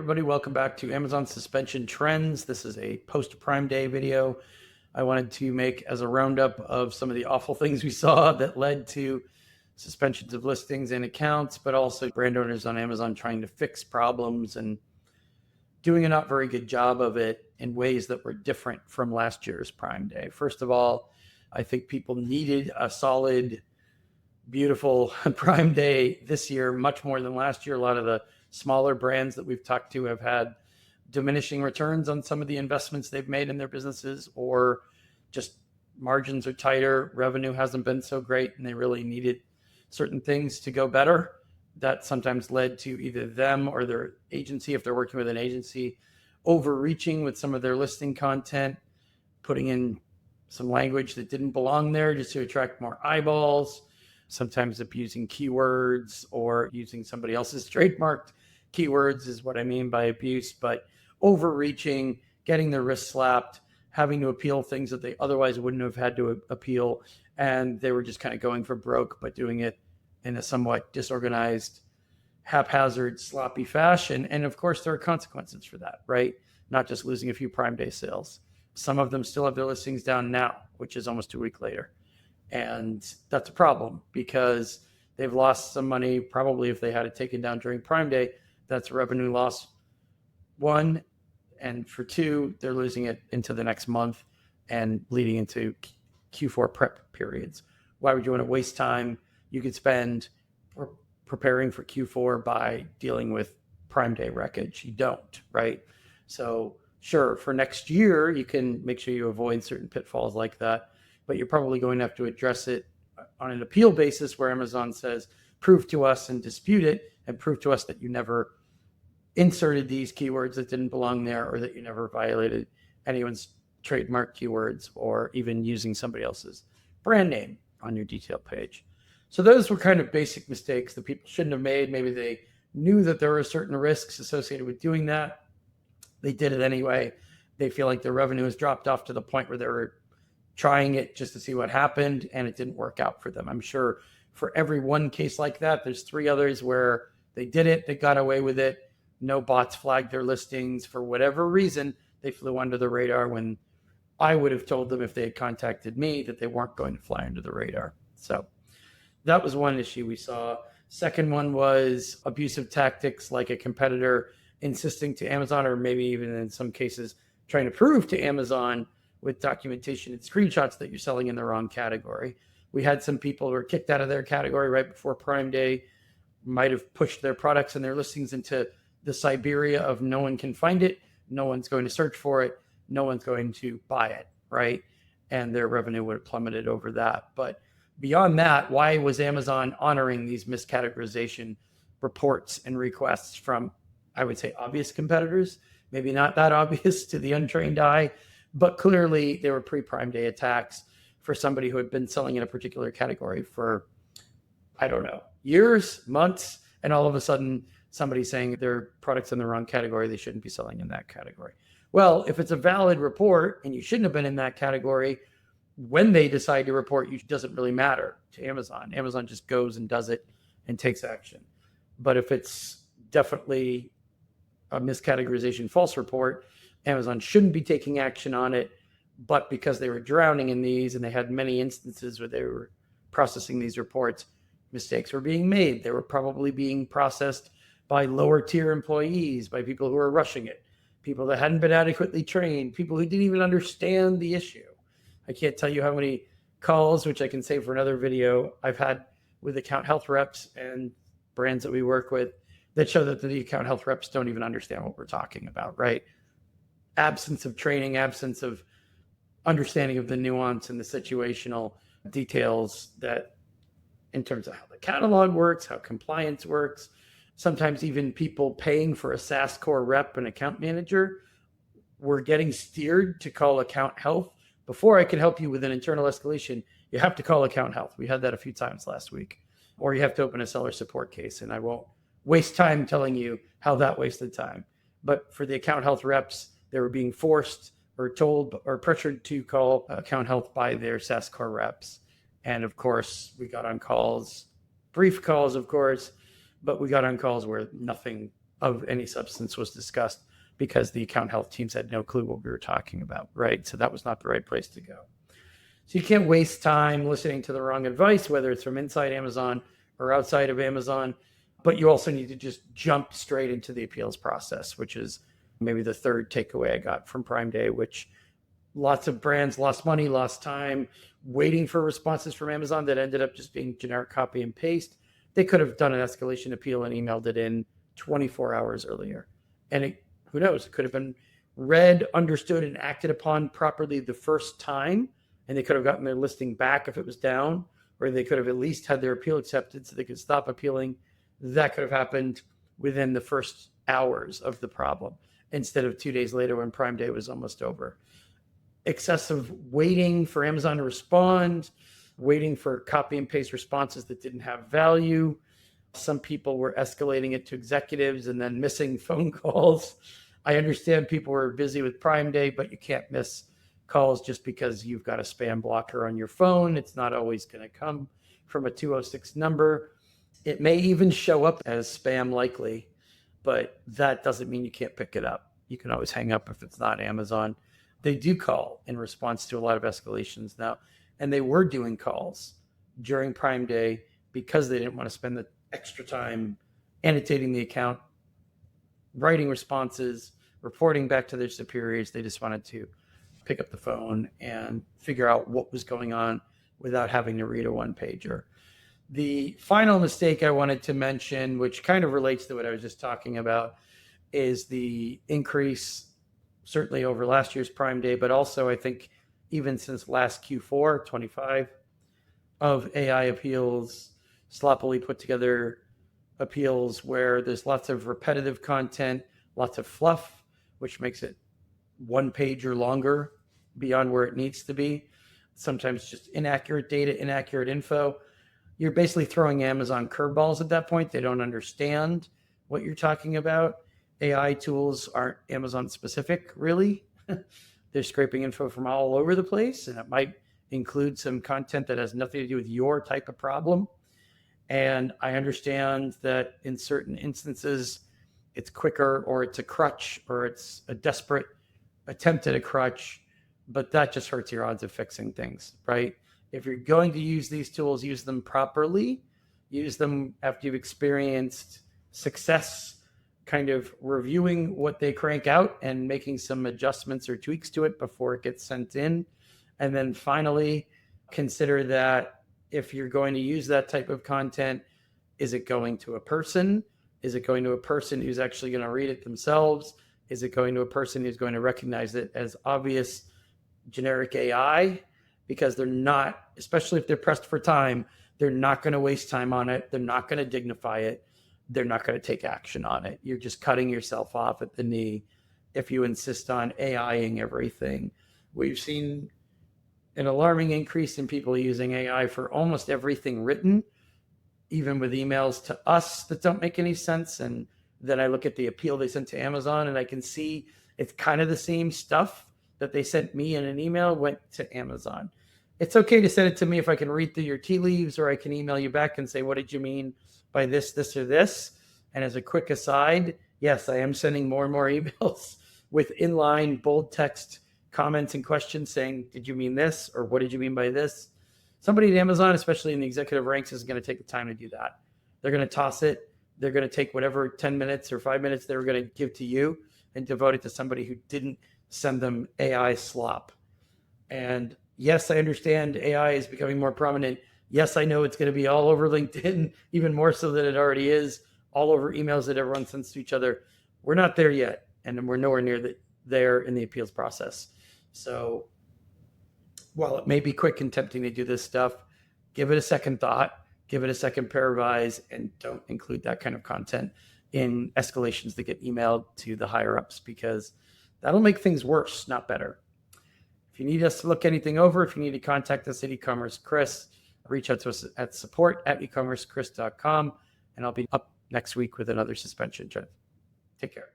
everybody. Welcome back to Amazon Suspension Trends. This is a post-Prime Day video. I wanted to make as a roundup of some of the awful things we saw that led to suspensions of listings and accounts, but also brand owners on Amazon trying to fix problems and doing a not very good job of it in ways that were different from last year's Prime Day. First of all, I think people needed a solid, beautiful Prime Day this year, much more than last year. A lot of the smaller brands that we've talked to have had diminishing returns on some of the investments they've made in their businesses, or just margins are tighter, revenue hasn't been so great, and they really needed certain things to go better. That sometimes led to either them or their agency, if they're working with an agency, overreaching with some of their listing content, putting in some language that didn't belong there just to attract more eyeballs, sometimes abusing keywords or using somebody else's trademarked keywords is what I mean by abuse, but overreaching, getting their wrist slapped, having to appeal things that they otherwise wouldn't have had to appeal. And they were just kind of going for broke, but doing it in a somewhat disorganized, haphazard, sloppy fashion. And of course, there are consequences for that, right? Not just losing a few Prime Day sales. Some of them still have their listings down now, which is almost a week later. And that's a problem because they've lost some money. Probably if they had it taken down during Prime Day, that's a revenue loss, one. And for two, they're losing it into the next month and leading into Q4 prep periods. Why would you want to waste time you could spend preparing for Q4 by dealing with Prime Day wreckage? You don't, right? So sure, for next year, you can make sure you avoid certain pitfalls like that, but you're probably going to have to address it on an appeal basis where Amazon says, prove to us and dispute it and prove to us that you never inserted these keywords that didn't belong there, or that you never violated anyone's trademark keywords, or even using somebody else's brand name on your detail page. So those were kind of basic mistakes that people shouldn't have made. Maybe they knew that there were certain risks associated with doing that. They did it anyway. They feel like their revenue has dropped off to the point where they were trying it just to see what happened, and it didn't work out for them. I'm sure for every one case like that, there's 3 others where they did it, they got away with it. No bots flagged their listings. For whatever reason, they flew under the radar when I would have told them, if they had contacted me, that they weren't going to fly under the radar. So that was one issue we saw. Second one was abusive tactics, like a competitor insisting to Amazon, or maybe even in some cases trying to prove to Amazon with documentation and screenshots that you're selling in the wrong category. We had some people who were kicked out of their category right before Prime Day, might have pushed their products and their listings into the Siberia of no one can find it, no one's going to search for it, no one's going to buy it, right? And their revenue would have plummeted over that. But beyond that, why was Amazon honoring these miscategorization reports and requests from, I would say, obvious competitors? Maybe not that obvious to the untrained eye, but clearly there were pre-Prime Day attacks for somebody who had been selling in a particular category for, I don't know, years, months, and all of a sudden somebody's saying their product's in the wrong category, they shouldn't be selling in that category. Well, if it's a valid report and you shouldn't have been in that category, when they decide to report you, it doesn't really matter to Amazon. Amazon just goes and does it and takes action. But if it's definitely a miscategorization false report, Amazon shouldn't be taking action on it. But because they were drowning in these and they had many instances where they were processing these reports, mistakes were being made. They were probably being processed by lower tier employees, by people who were rushing it, people that hadn't been adequately trained, people who didn't even understand the issue. I can't tell you how many calls, which I can save for another video, I've had with account health reps and brands that we work with that show that the account health reps don't even understand what we're talking about, right? Absence of training, absence of understanding of the nuance and the situational details that in terms of how the catalog works, how compliance works. Sometimes even people paying for a SaaS core rep and account manager were getting steered to call account health. Before I could help you with an internal escalation, you have to call account health. We had that a few times last week. Or you have to open a seller support case. And I won't waste time telling you how that wasted time. But for the account health reps, they were being forced or told or pressured to call account health by their SaaS core reps. And of course, we got on calls, brief calls, of course, but we got on calls where nothing of any substance was discussed because the account health teams had no clue what we were talking about, right? So that was not the right place to go. So you can't waste time listening to the wrong advice, whether it's from inside Amazon or outside of Amazon. But you also need to just jump straight into the appeals process, which is maybe the third takeaway I got from Prime Day, which lots of brands lost money, lost time waiting for responses from Amazon that ended up just being generic copy and paste. They could have done an escalation appeal and emailed it in 24 hours earlier. And who knows, it could have been read, understood, and acted upon properly the first time. And they could have gotten their listing back if it was down, or they could have at least had their appeal accepted so they could stop appealing. That could have happened within the first hours of the problem instead of 2 days later when Prime Day was almost over. Excessive waiting for Amazon to respond, waiting for copy and paste responses that didn't have value. Some people were escalating it to executives and then missing phone calls. I understand people were busy with Prime Day, but you can't miss calls just because you've got a spam blocker on your phone. It's not always going to come from a 206 number. It may even show up as spam likely, but that doesn't mean you can't pick it up. You can always hang up if it's not Amazon. They do call in response to a lot of escalations now, and they were doing calls during Prime Day because they didn't want to spend the extra time annotating the account, writing responses, reporting back to their superiors. They just wanted to pick up the phone and figure out what was going on without having to read a one-pager. The final mistake I wanted to mention, which kind of relates to what I was just talking about, is the increase, certainly over last year's Prime Day, but also I think even since last Q4 25, of AI appeals, sloppily put together appeals where there's lots of repetitive content, lots of fluff, which makes it one page or longer beyond where it needs to be. Sometimes just inaccurate data, inaccurate info. You're basically throwing Amazon curveballs at that point. They don't understand what you're talking about. AI tools aren't Amazon specific, really. They're scraping info from all over the place, and it might include some content that has nothing to do with your type of problem. And I understand that in certain instances, it's quicker, or it's a crutch, or it's a desperate attempt at a crutch, but that just hurts your odds of fixing things, right? If you're going to use these tools, use them properly. Use them after you've experienced success, kind of reviewing what they crank out and making some adjustments or tweaks to it before it gets sent in. And then finally, consider that if you're going to use that type of content, is it going to a person? Is it going to a person who's actually going to read it themselves? Is it going to a person who's going to recognize it as obvious generic AI? Because they're not, especially if they're pressed for time, they're not going to waste time on it. They're not going to dignify it. They're not going to take action on it. You're just cutting yourself off at the knee if you insist on AIing everything. We've seen an alarming increase in people using AI for almost everything written, even with emails to us that don't make any sense. And then I look at the appeal they sent to Amazon and I can see it's kind of the same stuff that they sent me in an email went to Amazon. It's okay to send it to me if I can read through your tea leaves, or I can email you back and say, what did you mean by this, this, or this? And as a quick aside, yes, I am sending more and more emails with inline bold text comments and questions saying, did you mean this? Or what did you mean by this? Somebody at Amazon, especially in the executive ranks, is going to take the time to do that. They're going to toss it. They're going to take whatever 10 minutes or 5 minutes they were going to give to you and devote it to somebody who didn't send them AI slop. And yes, I understand AI is becoming more prominent. Yes, I know it's going to be all over LinkedIn, even more so than it already is, all over emails that everyone sends to each other. We're not there yet, and we're nowhere near there in the appeals process. So while it may be quick and tempting to do this stuff, give it a second thought, give it a second pair of eyes, and don't include that kind of content in escalations that get emailed to the higher ups, because that'll make things worse, not better. If you need us to look anything over, if you need to contact us at eCommerce Chris, reach out to us at support@ecommercechris.com, and I'll be up next week with another suspension. Take care.